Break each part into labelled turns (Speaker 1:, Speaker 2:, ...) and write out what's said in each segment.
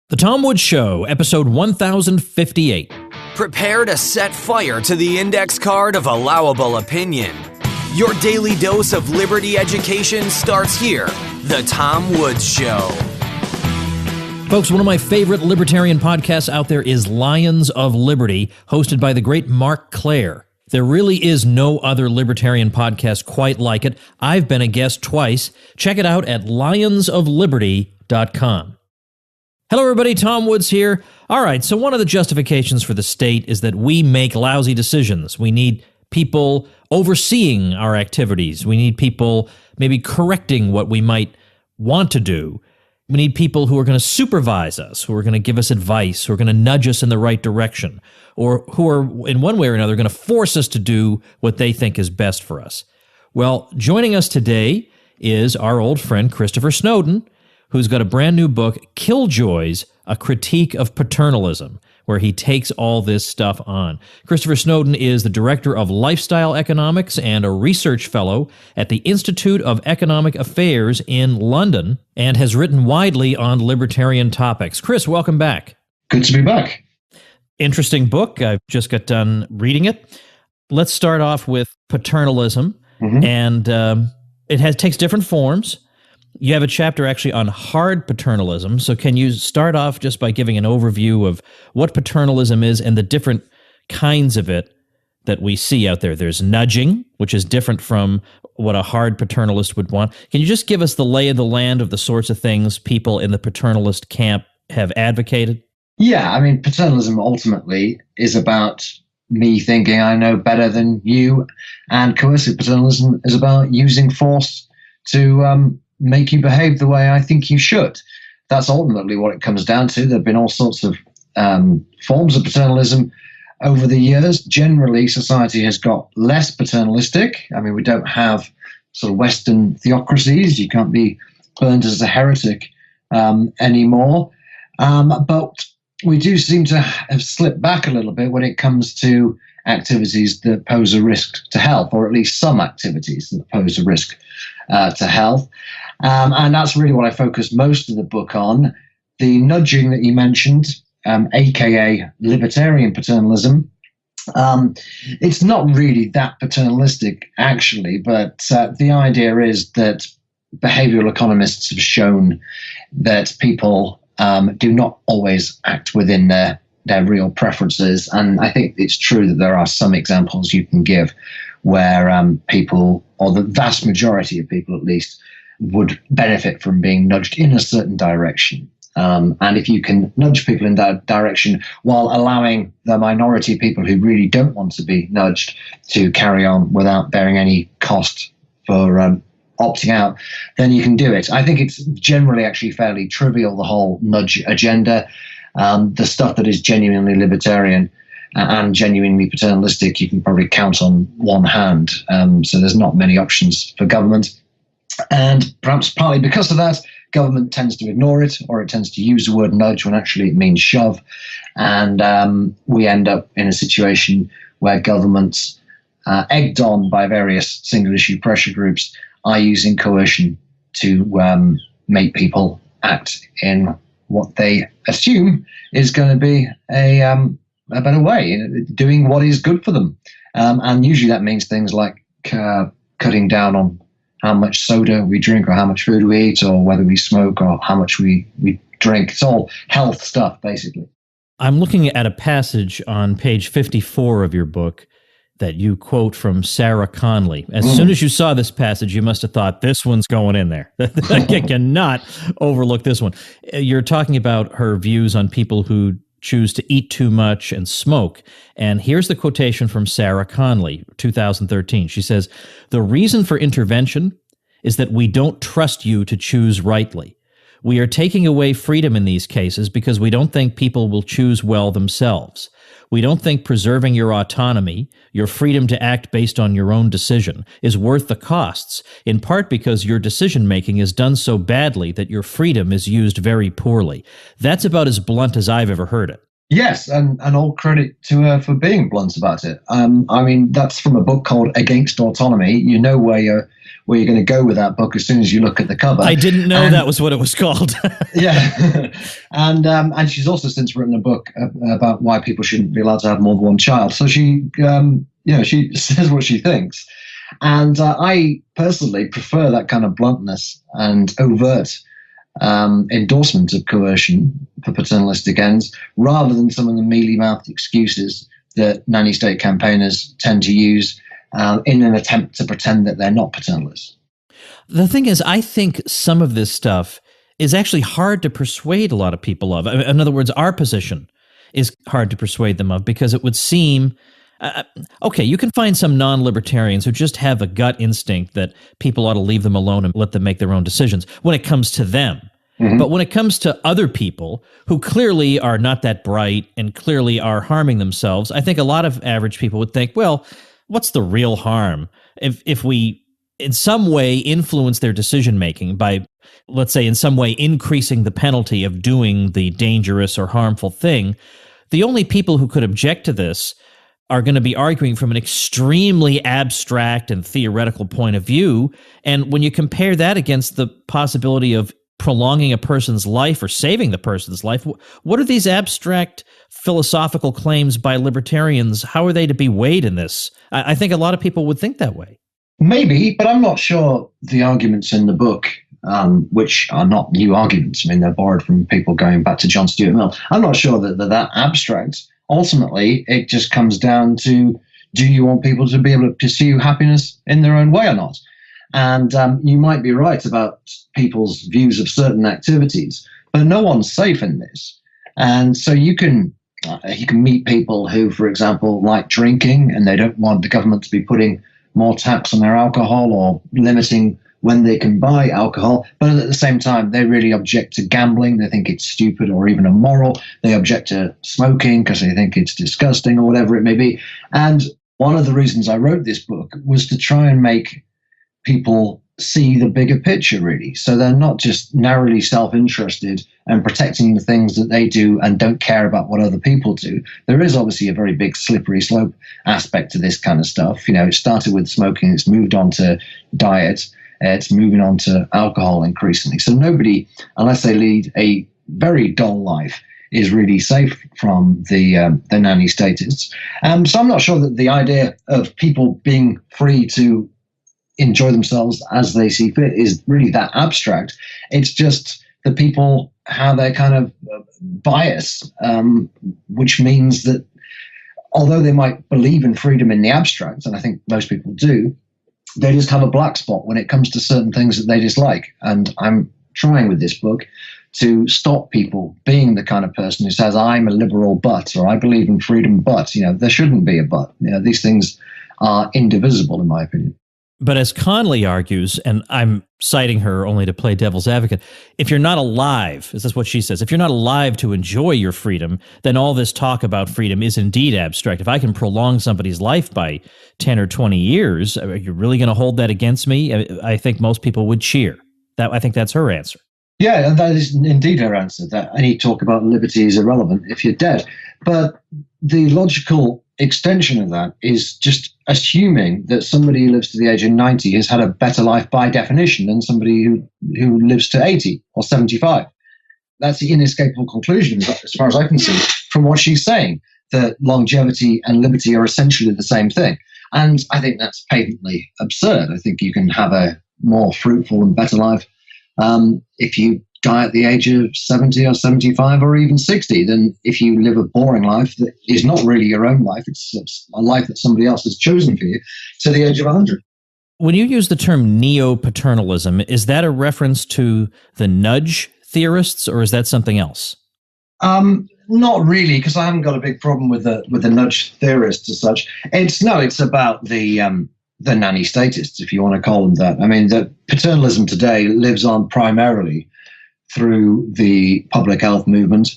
Speaker 1: The Tom Woods Show, episode 1058.
Speaker 2: Prepare to set fire to the index card of allowable opinion. Your daily dose of liberty education starts here. The Tom Woods Show.
Speaker 1: Folks, one of my favorite libertarian podcasts out there is Lions of Liberty, hosted by the great Mark Clare. There really is no other libertarian podcast quite like it. I've been a guest twice. Check it out at lionsofliberty.com. Hello, everybody. Tom Woods here. All right, so one of the justifications for the state is that we make lousy decisions. We need people overseeing our activities. We need people maybe correcting what we might want to do. We need people who are going to supervise us, who are going to give us advice, who are going to nudge us in the right direction, or who are, in one way or another, going to force us to do what they think is best for us. Well, joining us today is our old friend Christopher Snowden, who's got a brand new book, Killjoys, A Critique of Paternalism, where he takes all this stuff on. Christopher Snowden is the director of lifestyle economics and a research fellow at the Institute of Economic Affairs in London, and has written widely on libertarian topics. Chris, welcome back.
Speaker 3: Good to be back.
Speaker 1: Interesting book. I've just got done reading it. Let's start off with paternalism, and it takes different forms. You have a chapter actually on hard paternalism, so can you start off just by giving an overview of what paternalism is and the different kinds of it that we see out there? There's nudging, which is different from what a hard paternalist would want. Can you just give us the lay of the land of the sorts of things people in the paternalist camp have advocated?
Speaker 3: Yeah, I mean, paternalism ultimately is about me thinking I know better than you, and coercive paternalism is about using force to make you behave the way I think you should. That's ultimately what it comes down to. There have been all sorts of forms of paternalism over the years. Generally, society has got less paternalistic. I mean, we don't have sort of Western theocracies. You can't be burned as a heretic anymore. But we do seem to have slipped back a little bit when it comes to activities that pose a risk to health, or at least some activities that pose a risk to health. And that's really what I focused most of the book on. The nudging that you mentioned, aka libertarian paternalism, it's not really that paternalistic, actually, but the idea is that behavioral economists have shown that people do not always act within their real preferences. And I think it's true that there are some examples you can give where people, or the vast majority of people at least, would benefit from being nudged in a certain direction. And if you can nudge people in that direction while allowing the minority of people who really don't want to be nudged to carry on without bearing any cost for opting out, then you can do it. I think it's generally actually fairly trivial, the whole nudge agenda. The stuff that is genuinely libertarian and genuinely paternalistic, you can probably count on one hand. So there's not many options for government. And perhaps partly because of that, government tends to ignore it, or it tends to use the word nudge when actually it means shove. And we end up in a situation where governments, egged on by various single-issue pressure groups, are using coercion to make people act in what they assume is going to be a better way, doing what is good for them. And usually that means things like cutting down on how much soda we drink, or how much food we eat, or whether we smoke, or how much we drink. It's all health stuff, basically.
Speaker 1: I'm looking at a passage on page 54 of your book that you quote from Sarah Conley. As soon as you saw this passage, you must have thought, this one's going in there. I cannot overlook this one. You're talking about her views on people who choose to eat too much and smoke. And here's the quotation from Sarah Conley, 2013. She says, "The reason for intervention is that we don't trust you to choose rightly. We are taking away freedom in these cases because we don't think people will choose well themselves. We don't think preserving your autonomy, your freedom to act based on your own decision, is worth the costs, in part because your decision-making is done so badly that your freedom is used very poorly." That's about as blunt as I've ever heard it.
Speaker 3: Yes, and all credit to her for being blunt about it. I mean, that's from a book called Against Autonomy. You know where you're going to go with that book as soon as you look at the cover.
Speaker 1: I didn't know that was what it was called.
Speaker 3: Yeah, and she's also since written a book about why people shouldn't be allowed to have more than one child. So she says what she thinks, and I personally prefer that kind of bluntness and overt endorsement of coercion for paternalistic ends, rather than some of the mealy-mouthed excuses that nanny state campaigners tend to use in an attempt to pretend that they're not paternalists.
Speaker 1: The thing is, I think some of this stuff is actually hard to persuade a lot of people of. In other words, our position is hard to persuade them of, because it would seem, okay, you can find some non-libertarians who just have a gut instinct that people ought to leave them alone and let them make their own decisions when it comes to them. Mm-hmm. But when it comes to other people who clearly are not that bright and clearly are harming themselves, I think a lot of average people would think, well, what's the real harm if we in some way influence their decision-making by, let's say, in some way increasing the penalty of doing the dangerous or harmful thing? The only people who could object to this are going to be arguing from an extremely abstract and theoretical point of view. And when you compare that against the possibility of prolonging a person's life or saving the person's life, what are these abstract philosophical claims by libertarians? How are they to be weighed in this? I think a lot of people would think that way.
Speaker 3: Maybe, but I'm not sure the arguments in the book, which are not new arguments. I mean, they're borrowed from people going back to John Stuart Mill. I'm not sure that they're that abstract. Ultimately, it just comes down to, do you want people to be able to pursue happiness in their own way or not? And you might be right about people's views of certain activities, but no one's safe in this. And so you can meet people who, for example, like drinking, and they don't want the government to be putting more tax on their alcohol or limiting when they can buy alcohol. But at the same time, they really object to gambling. They think it's stupid or even immoral. They object to smoking because they think it's disgusting or whatever it may be. And one of the reasons I wrote this book was to try and make people see the bigger picture, really. So they're not just narrowly self-interested and protecting the things that they do and don't care about what other people do. There is obviously a very big slippery slope aspect to this kind of stuff. You know, it started with smoking, it's moved on to diet, it's moving on to alcohol increasingly. So nobody, unless they lead a very dull life, is really safe from the nanny statists. So I'm not sure that the idea of people being free to enjoy themselves as they see fit is really that abstract. It's just the people have their kind of bias, which means that although they might believe in freedom in the abstract, and I think most people do, they just have a black spot when it comes to certain things that they dislike. And I'm trying with this book to stop people being the kind of person who says, I'm a liberal but, or I believe in freedom but. You know, there shouldn't be a but. You know, these things are indivisible, in my opinion.
Speaker 1: But as Conley argues, and I'm citing her only to play devil's advocate, if you're not alive, this is what she says, if you're not alive to enjoy your freedom, then all this talk about freedom is indeed abstract. If I can prolong somebody's life by 10 or 20 years, are you really going to hold that against me? I think most people would cheer. I think that's her answer.
Speaker 3: Yeah, and that is indeed her answer, that any talk about liberty is irrelevant if you're dead. But the logical extension of that is just assuming that somebody who lives to the age of 90 has had a better life by definition than somebody who lives to 80 or 75. That's the inescapable conclusion, as far as I can see, from what she's saying, that longevity and liberty are essentially the same thing. And I think that's patently absurd. I think you can have a more fruitful and better life if you die at the age of 70 or 75 or even 60 than if you live a boring life that is not really your own life. It's a life that somebody else has chosen for you to the age of 100.
Speaker 1: When you use the term neo-paternalism, is that a reference to the nudge theorists, or is that something else?
Speaker 3: Not really, because I haven't got a big problem with the nudge theorists as such. It's about the nanny statists, if you want to call them that. I mean, the paternalism today lives on primarily through the public health movement,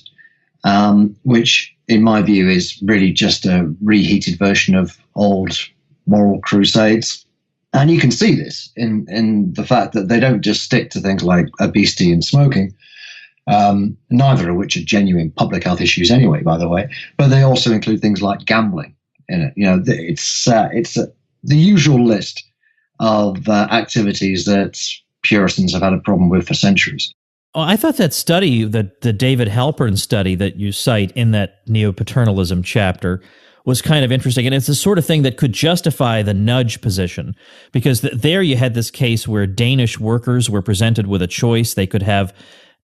Speaker 3: which, in my view, is really just a reheated version of old moral crusades. And you can see this in the fact that they don't just stick to things like obesity and smoking. neither of which are genuine public health issues anyway, by the way. But they also include things like gambling in it. It's the usual list of activities that Puritans have had a problem with for centuries.
Speaker 1: Oh, I thought that study, the David Halpern study that you cite in that neo-paternalism chapter, was kind of interesting. And it's the sort of thing that could justify the nudge position, because there you had this case where Danish workers were presented with a choice. They could have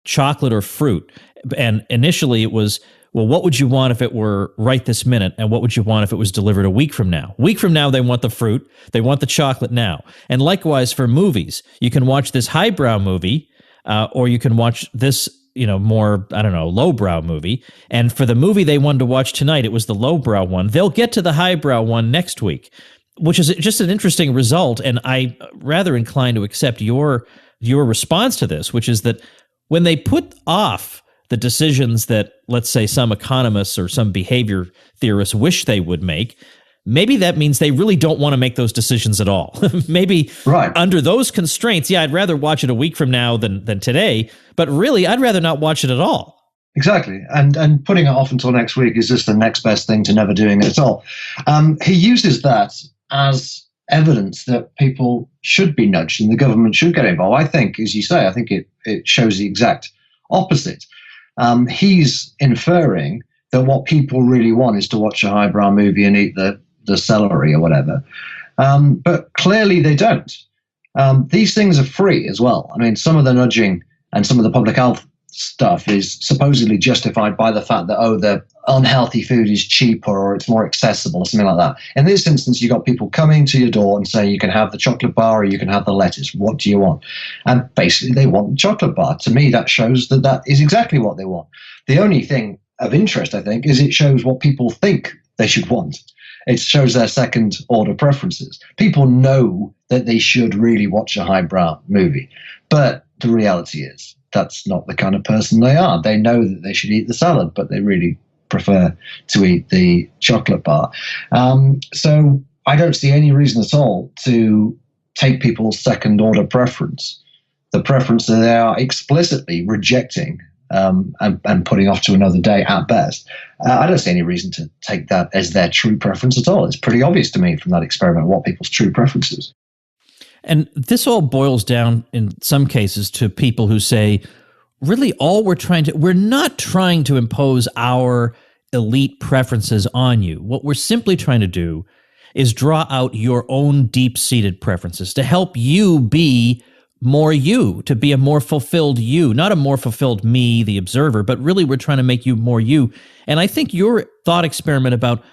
Speaker 1: chocolate or fruit. And initially it was, well, what would you want if it were right this minute? And what would you want if it was delivered a week from now? A week from now, they want the fruit. They want the chocolate now. And likewise for movies, you can watch this highbrow movie, or you can watch this, more, lowbrow movie. And for the movie they wanted to watch tonight, it was the lowbrow one. They'll get to the highbrow one next week, which is just an interesting result. And I'm rather inclined to accept your response to this, which is that when they put off the decisions that, let's say, some economists or some behavior theorists wish they would make, maybe that means they really don't want to make those decisions at all. Maybe right. Under those constraints, I'd rather watch it a week from now than today, but really, I'd rather not watch it at all.
Speaker 3: Exactly. And putting it off until next week is just the next best thing to never doing it at all. He uses that as evidence that people should be nudged and the government should get involved. I think, as you say, it shows the exact opposite. He's inferring that what people really want is to watch a highbrow movie and eat the celery or whatever. But clearly they don't. These things are free as well. I mean, some of the nudging and some of the public health stuff is supposedly justified by the fact that, the unhealthy food is cheaper or it's more accessible or something like that. In this instance, you got people coming to your door and saying you can have the chocolate bar or you can have the lettuce. What do you want? And basically they want the chocolate bar. To me, that shows that is exactly what they want. The only thing of interest, I think, is it shows what people think they should want. It shows their second order preferences. People know that they should really watch a highbrow movie, but the reality is that's not the kind of person they are. They know that they should eat the salad, but they really prefer to eat the chocolate bar. So I don't see any reason at all to take people's second order preference, the preference that they are explicitly rejecting and putting off to another day at best. I don't see any reason to take that as their true preference at all. It's pretty obvious to me from that experiment what people's true preference is.
Speaker 1: And this all boils down in some cases to people who say, really we're not trying to impose our elite preferences on you. What we're simply trying to do is draw out your own deep-seated preferences to help you be more you, to be a more fulfilled you, not a more fulfilled me, the observer, but really we're trying to make you more you. And I think your thought experiment about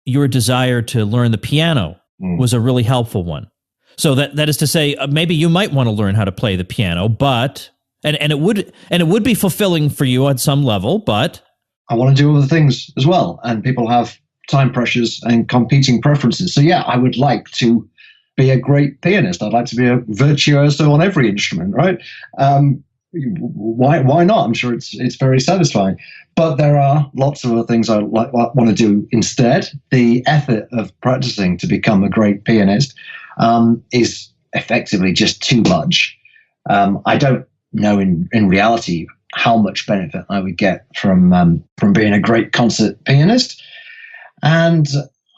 Speaker 1: your desire to learn the piano was a really helpful one. So that is to say, maybe you might want to learn how to play the piano, but and it would be fulfilling for you at some level, but
Speaker 3: I want to do other things as well, and people have time pressures and competing preferences. So yeah, I would like to be a great pianist. I'd like to be a virtuoso on every instrument, right? Why not? I'm sure it's very satisfying. But there are lots of other things I want to do instead. The effort of practicing to become a great pianist is effectively just too much. I don't know in reality how much benefit I would get from being a great concert pianist, and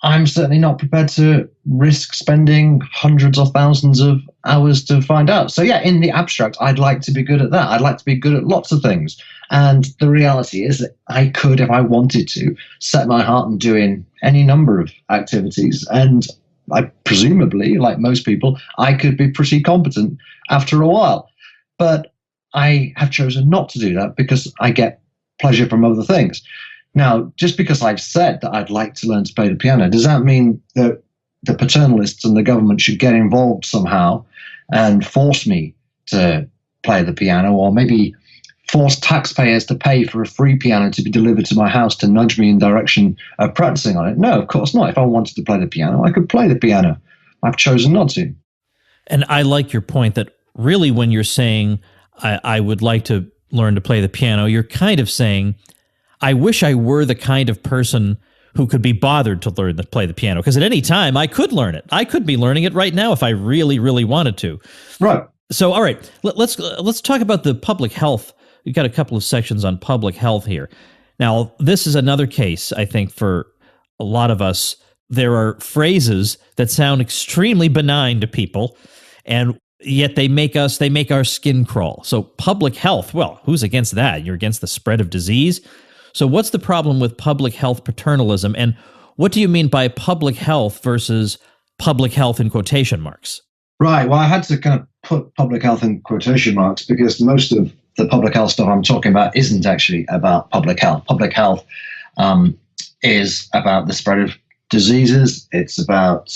Speaker 3: I'm certainly not prepared to risk spending hundreds or thousands of hours to find out. So yeah, in the abstract, I'd like to be good at that. I'd like to be good at lots of things. And the reality is that I could, if I wanted to, set my heart on doing any number of activities. And I presumably, like most people, I could be pretty competent after a while. But I have chosen not to do that because I get pleasure from other things. Now, just because I've said that I'd like to learn to play the piano, does that mean that the paternalists and the government should get involved somehow and force me to play the piano, or maybe force taxpayers to pay for a free piano to be delivered to my house to nudge me in the direction of practicing on it? No, of course not. If I wanted to play the piano, I could play the piano. I've chosen not to.
Speaker 1: And I like your point that really when you're saying, I would like to learn to play the piano, you're kind of saying, I wish I were the kind of person who could be bothered to learn to play the piano, because at any time I could learn it. I could be learning it right now if I really, really wanted to.
Speaker 3: Right.
Speaker 1: So, all right, let's talk about the public health you've got a couple of sections on public health here. Now, this is another case, I think, for a lot of us. There are phrases that sound extremely benign to people, and yet they make our skin crawl. So public health, well, who's against that? You're against the spread of disease. So what's the problem with public health paternalism? And what do you mean by public health versus public health in quotation marks?
Speaker 3: Right. Well, I had to kind of put public health in quotation marks because most of the public health stuff I'm talking about isn't actually about public health. Public health is about the spread of diseases. It's about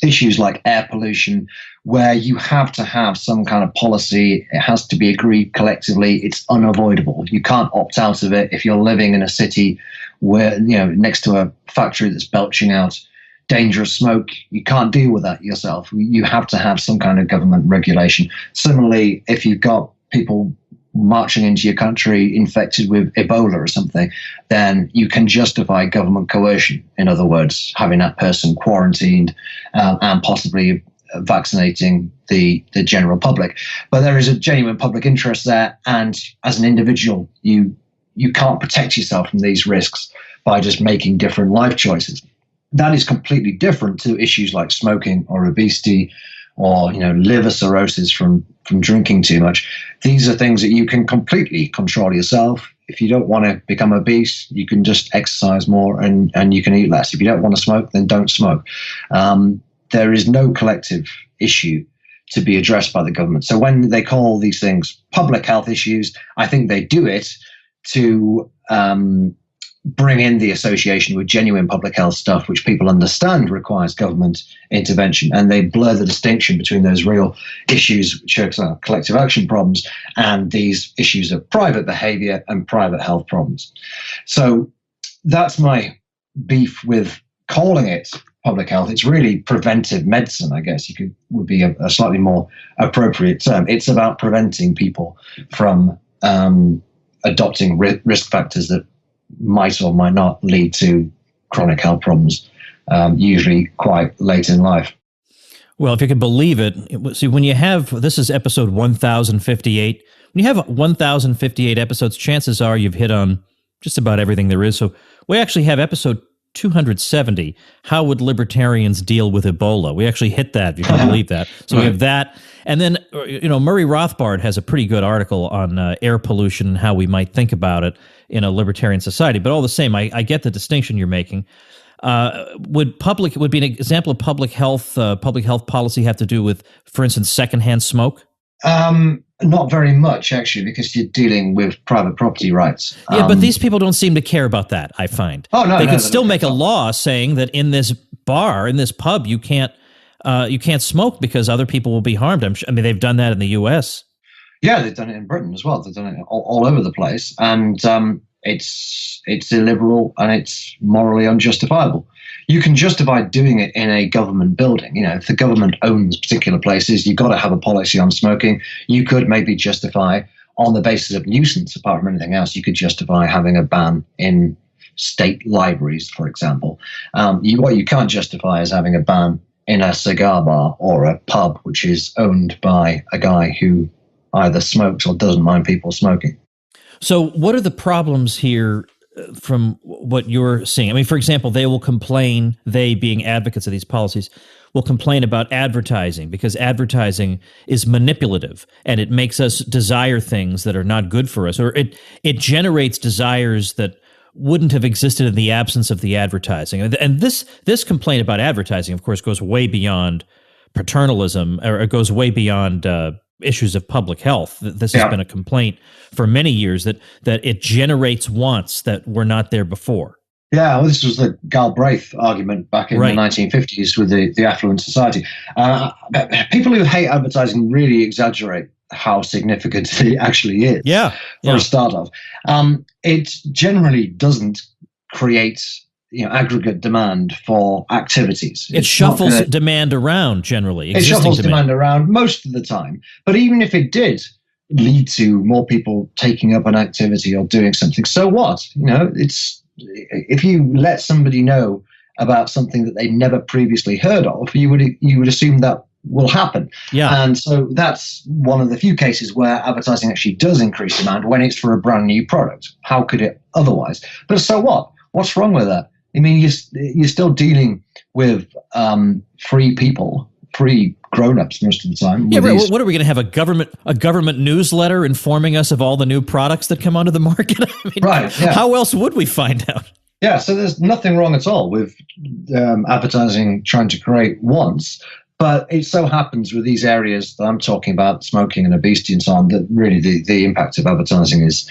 Speaker 3: issues like air pollution, where you have to have some kind of policy. It has to be agreed collectively. It's unavoidable. You can't opt out of it if you're living in a city where, next to a factory that's belching out dangerous smoke. You can't deal with that yourself. You have to have some kind of government regulation. Similarly, if you've got people marching into your country infected with Ebola or something, then you can justify government coercion. In other words, having that person quarantined and possibly vaccinating the general public. But there is a genuine public interest there, and as an individual, you can't protect yourself from these risks by just making different life choices. That is completely different to issues like smoking or obesity or liver cirrhosis from drinking too much. These are things that you can completely control yourself. If you don't want to become obese, you can just exercise more and you can eat less. If you don't want to smoke, then don't smoke. There is no collective issue to be addressed by the government. So when they call these things public health issues, I think they do it to bring in the association with genuine public health stuff, which people understand requires government intervention. And they blur the distinction between those real issues, which are collective action problems, and these issues of private behavior and private health problems. So that's my beef with calling it public health. It's really preventive medicine, I guess would be a slightly more appropriate term. It's about preventing people from adopting risk factors that might or might not lead to chronic health problems, usually quite late in life.
Speaker 1: Well, if you can believe it, see, when you have, this is episode 1058, when you have 1058 episodes, chances are you've hit on just about everything there is. So we actually have episode 270, How Would Libertarians Deal with Ebola? We actually hit that, if you can believe that. So we have that. And then, Murray Rothbard has a pretty good article on air pollution and how we might think about it in a libertarian society. But all the same, I get the distinction you're making. Would be an example of public health policy have to do with, for instance, secondhand smoke?
Speaker 3: Not very much, actually, because you're dealing with private property rights.
Speaker 1: Yeah, but these people don't seem to care about that, I find.
Speaker 3: Oh, no,
Speaker 1: they could still make a law saying that in this bar, in this pub, you can't smoke because other people will be harmed. I mean, they've done that in the U.S.
Speaker 3: Yeah, they've done it in Britain as well. They've done it all over the place, and it's illiberal and it's morally unjustifiable. You can justify doing it in a government building. If the government owns particular places, you've got to have a policy on smoking. You could maybe justify, on the basis of nuisance, apart from anything else, you could justify having a ban in state libraries, for example. What you can't justify is having a ban in a cigar bar or a pub which is owned by a guy who either smokes or doesn't mind people smoking.
Speaker 1: So what are the problems here from what you're seeing? I mean, for example, they being advocates of these policies, will complain about advertising because advertising is manipulative and it makes us desire things that are not good for us, or it generates desires that wouldn't have existed in the absence of the advertising. And this complaint about advertising, of course, goes way beyond paternalism, or it goes way beyond issues of public health. This has been a complaint for many years that it generates wants that were not there before.
Speaker 3: Yeah, well, this was the Galbraith argument back in the 1950s with the affluent society. People who hate advertising really exaggerate how significant it actually is. For a start off. It generally doesn't create aggregate demand for activities.
Speaker 1: It shuffles demand around generally.
Speaker 3: It shuffles demand around most of the time. But even if it did lead to more people taking up an activity or doing something, so what? If you let somebody know about something that they never previously heard of, you would assume that will happen.
Speaker 1: Yeah.
Speaker 3: And so that's one of the few cases where advertising actually does increase demand when it's for a brand new product. How could it otherwise? But so what? What's wrong with that? I mean, you're still dealing with free people, free grown-ups most of the time.
Speaker 1: Yeah, right. What are we going to have, a government newsletter informing us of all the new products that come onto the market? I mean,
Speaker 3: right. Yeah.
Speaker 1: How else would we find out?
Speaker 3: Yeah, so there's nothing wrong at all with advertising trying to create wants, but it so happens with these areas that I'm talking about, smoking and obesity and so on, that really the impact of advertising is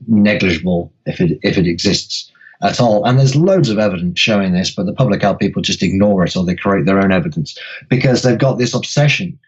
Speaker 3: negligible if it exists at all. And there's loads of evidence showing this, but the public health people just ignore it, or they create their own evidence because they've got this obsession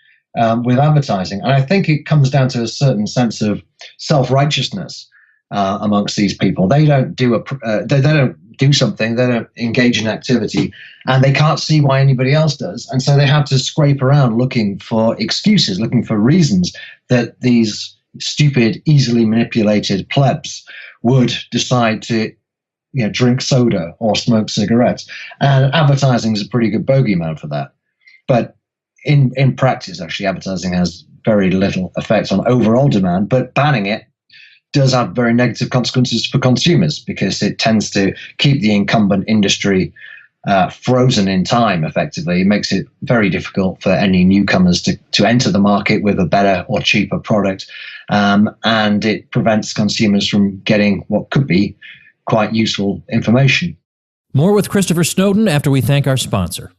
Speaker 3: with advertising. And I think it comes down to a certain sense of self-righteousness amongst these people. They don't do they don't do something, they don't engage in activity, and they can't see why anybody else does. And so they have to scrape around looking for excuses, looking for reasons that these stupid, easily manipulated plebs would decide to drink soda or smoke cigarettes. And advertising is a pretty good bogeyman for that. But in practice, actually, advertising has very little effect on overall demand, but banning it does have very negative consequences for consumers because it tends to keep the incumbent industry frozen in time, effectively. It makes it very difficult for any newcomers to enter the market with a better or cheaper product. And it prevents consumers from getting what could be quite useful information.
Speaker 1: More with Christopher Snowden after we thank our sponsor.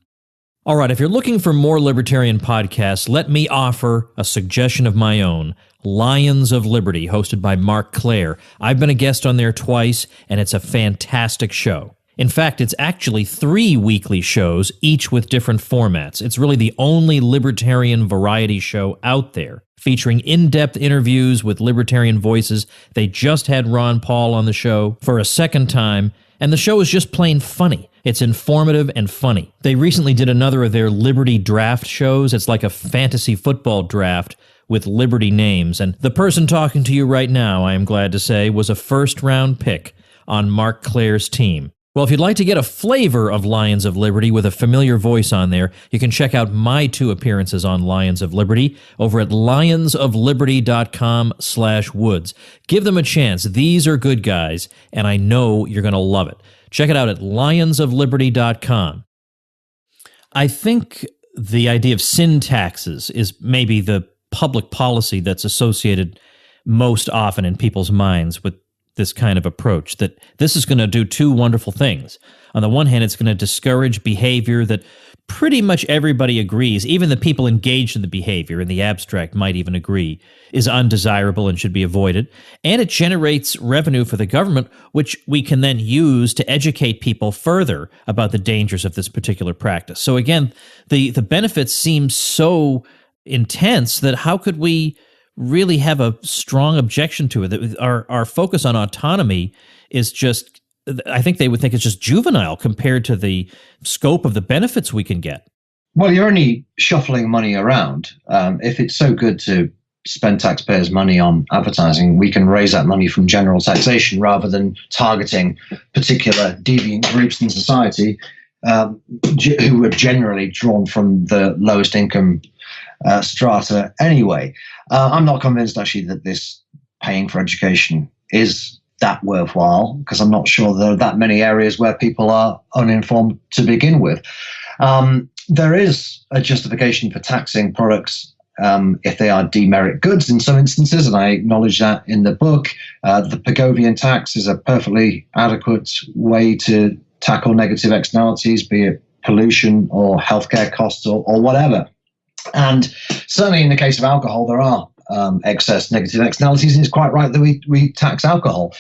Speaker 1: All right, if you're looking for more libertarian podcasts, let me offer a suggestion of my own. Lions of Liberty, hosted by Mark Claire. I've been a guest on there twice, and it's a fantastic show. In fact, it's actually 3 weekly shows, each with different formats. It's really the only libertarian variety show out there, featuring in-depth interviews with libertarian voices. They just had Ron Paul on the show for a second time, and the show is just plain funny. It's informative and funny. They recently did another of their Liberty Draft shows. It's like a fantasy football draft with Liberty names, and the person talking to you right now, I am glad to say, was a first-round pick on Mark Claire's team. Well, if you'd like to get a flavor of Lions of Liberty with a familiar voice on there, you can check out my 2 appearances on Lions of Liberty over at lionsofliberty.com/woods. Give them a chance. These are good guys, and I know you're going to love it. Check it out at lionsofliberty.com. I think the idea of sin taxes is maybe the public policy that's associated most often in people's minds with this kind of approach, that this is going to do 2 wonderful things. On the one hand, it's going to discourage behavior that pretty much everybody agrees, even the people engaged in the behavior in the abstract might even agree, is undesirable and should be avoided. And it generates revenue for the government, which we can then use to educate people further about the dangers of this particular practice. So again, the benefits seem so intense that how could we really have a strong objection to it? That our focus on autonomy is just, I think they would think it's just juvenile compared to the scope of the benefits we can get.
Speaker 3: Well, you're only shuffling money around. If it's so good to spend taxpayers' money on advertising, we can raise that money from general taxation rather than targeting particular deviant groups in society who are generally drawn from the lowest income strata anyway. I'm not convinced actually that this paying for education is that worthwhile, because I'm not sure there are that many areas where people are uninformed to begin with. There is a justification for taxing products if they are demerit goods in some instances, and I acknowledge that in the book. The Pigovian tax is a perfectly adequate way to tackle negative externalities, be it pollution or healthcare costs or whatever. And certainly in the case of alcohol, there are excess negative externalities, and it's quite right that we tax alcohol.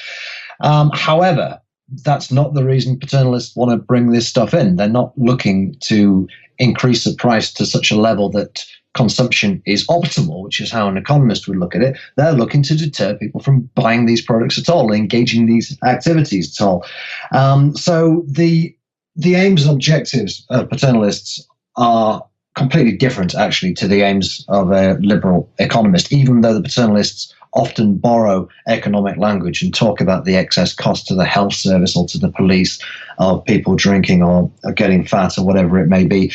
Speaker 3: However, that's not the reason paternalists want to bring this stuff in. They're not looking to increase the price to such a level that consumption is optimal, which is how an economist would look at it. They're looking to deter people from buying these products at all, engaging these activities at all. So the aims and objectives of paternalists are completely different, actually, to the aims of a liberal economist, even though the paternalists often borrow economic language and talk about the excess cost to the health service or to the police of people drinking or getting fat or whatever it may be.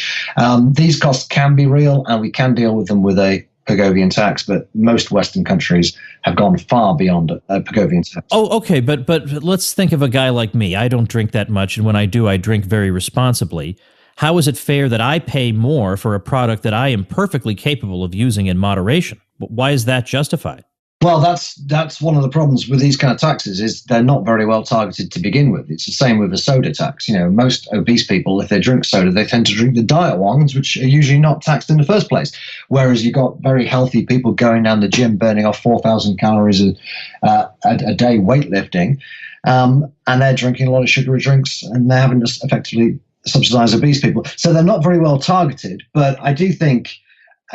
Speaker 3: These costs can be real, and we can deal with them with a Pagovian tax, but most Western countries have gone far beyond a Pagovian tax.
Speaker 1: Oh, okay, but let's think of a guy like me. I don't drink that much, and when I do, I drink very responsibly. How is it fair that I pay more for a product that I am perfectly capable of using in moderation? Why is that justified?
Speaker 3: Well, that's one of the problems with these kind of taxes, is they're not very well targeted to begin with. It's the same with a soda tax. Most obese people, if they drink soda, they tend to drink the diet ones, which are usually not taxed in the first place. Whereas you've got very healthy people going down the gym, burning off 4,000 calories a day weightlifting, and they're drinking a lot of sugary drinks, and they're having to effectively subsidize obese people. So they're not very well targeted, but I do think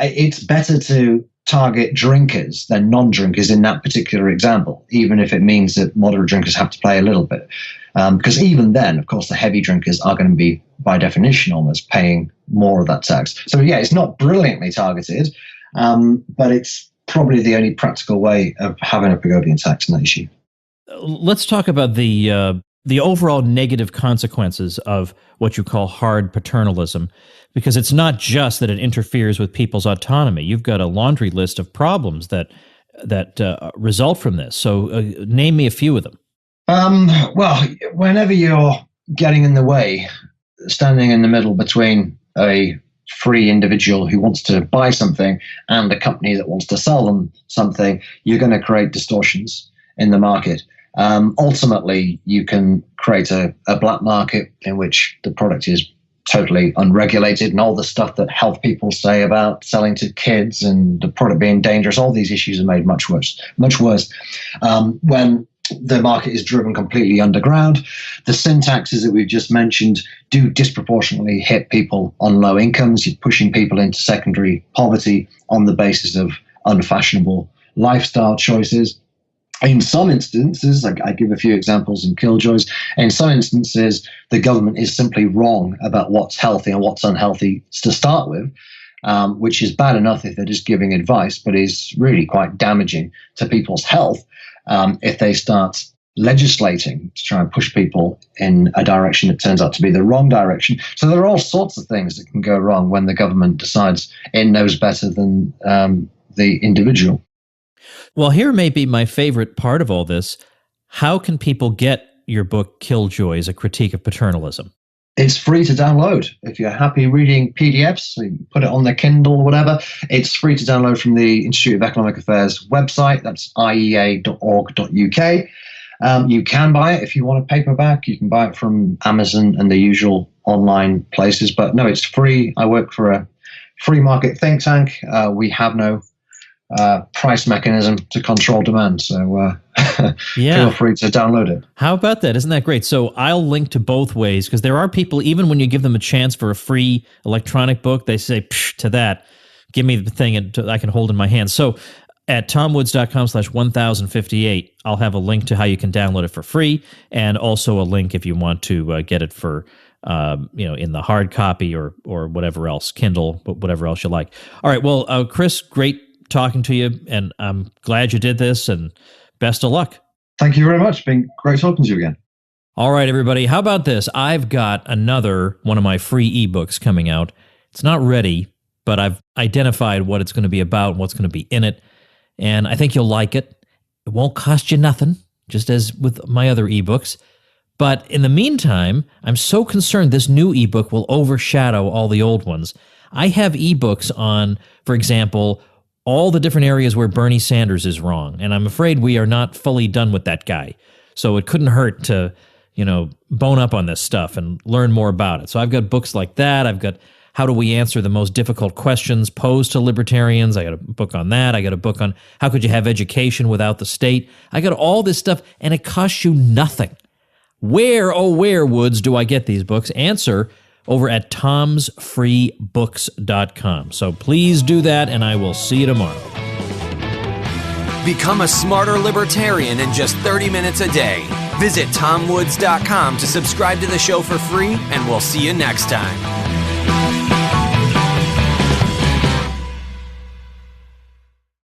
Speaker 3: it's better to target drinkers than non-drinkers in that particular example, even if it means that moderate drinkers have to play a little bit. Because even then, of course, the heavy drinkers are going to be, by definition, almost paying more of that tax. So yeah, it's not brilliantly targeted, but it's probably the only practical way of having a Pagovian tax on that issue.
Speaker 1: Let's talk about the overall negative consequences of what you call hard paternalism, because it's not just that it interferes with people's autonomy. You've got a laundry list of problems that result from this. So name me a few of them.
Speaker 3: Well, whenever you're getting in the way, standing in the middle between a free individual who wants to buy something and a company that wants to sell them something, you're going to create distortions in the market. Ultimately, you can create a black market in which the product is totally unregulated, and all the stuff that health people say about selling to kids and the product being dangerous, all these issues are made much worse. When the market is driven completely underground, the sin taxes that we've just mentioned do disproportionately hit people on low incomes. You're pushing people into secondary poverty on the basis of unfashionable lifestyle choices. In some instances, I give a few examples in Killjoys, in some instances, the government is simply wrong about what's healthy and what's unhealthy to start with, which is bad enough if they're just giving advice, but is really quite damaging to people's health if they start legislating to try and push people in a direction that turns out to be the wrong direction. So there are all sorts of things that can go wrong when the government decides it knows better than the individual.
Speaker 1: Well, here may be my favorite part of all this. How can people get your book, Killjoys, A Critique of Paternalism?
Speaker 3: It's free to download. If you're happy reading PDFs, so you can put it on the Kindle or whatever, it's free to download from the Institute of Economic Affairs website. That's iea.org.uk. You can buy it if you want a paperback. You can buy it from Amazon and the usual online places. But no, it's free. I work for a free market think tank. We have no price mechanism to control demand. So feel free to download it.
Speaker 1: How about that? Isn't that great? So I'll link to both ways, because there are people, even when you give them a chance for a free electronic book, they say, psh, to that, give me the thing and I can hold in my hand. So at tomwoods.com/1058, I'll have a link to how you can download it for free, and also a link if you want to get it for in the hard copy or whatever else, Kindle, whatever else you like. All right. Well, Chris, great talking to you, and I'm glad you did this, and best of luck.
Speaker 3: Thank you very much. It's been great talking to you again.
Speaker 1: All right, everybody. How about this? I've got another one of my free ebooks coming out. It's not ready, but I've identified what it's going to be about and what's going to be in it, and I think you'll like it. It won't cost you nothing, just as with my other ebooks. But in the meantime, I'm so concerned this new ebook will overshadow all the old ones. I have ebooks on, for example, all the different areas where Bernie Sanders is wrong, and I'm afraid we are not fully done with that guy. So it couldn't hurt to, bone up on this stuff and learn more about it. So I've got books like that. I've got How Do We Answer the Most Difficult Questions Posed to Libertarians. I got a book on that. I got a book on How Could You Have Education Without the State. I got all this stuff, and it costs you nothing. Where, oh where, Woods, do I get these books? Answer over at tomsfreebooks.com. So please do that, and I will see you tomorrow.
Speaker 2: Become a smarter libertarian in just 30 minutes a day. Visit tomwoods.com to subscribe to the show for free, and we'll see you next time.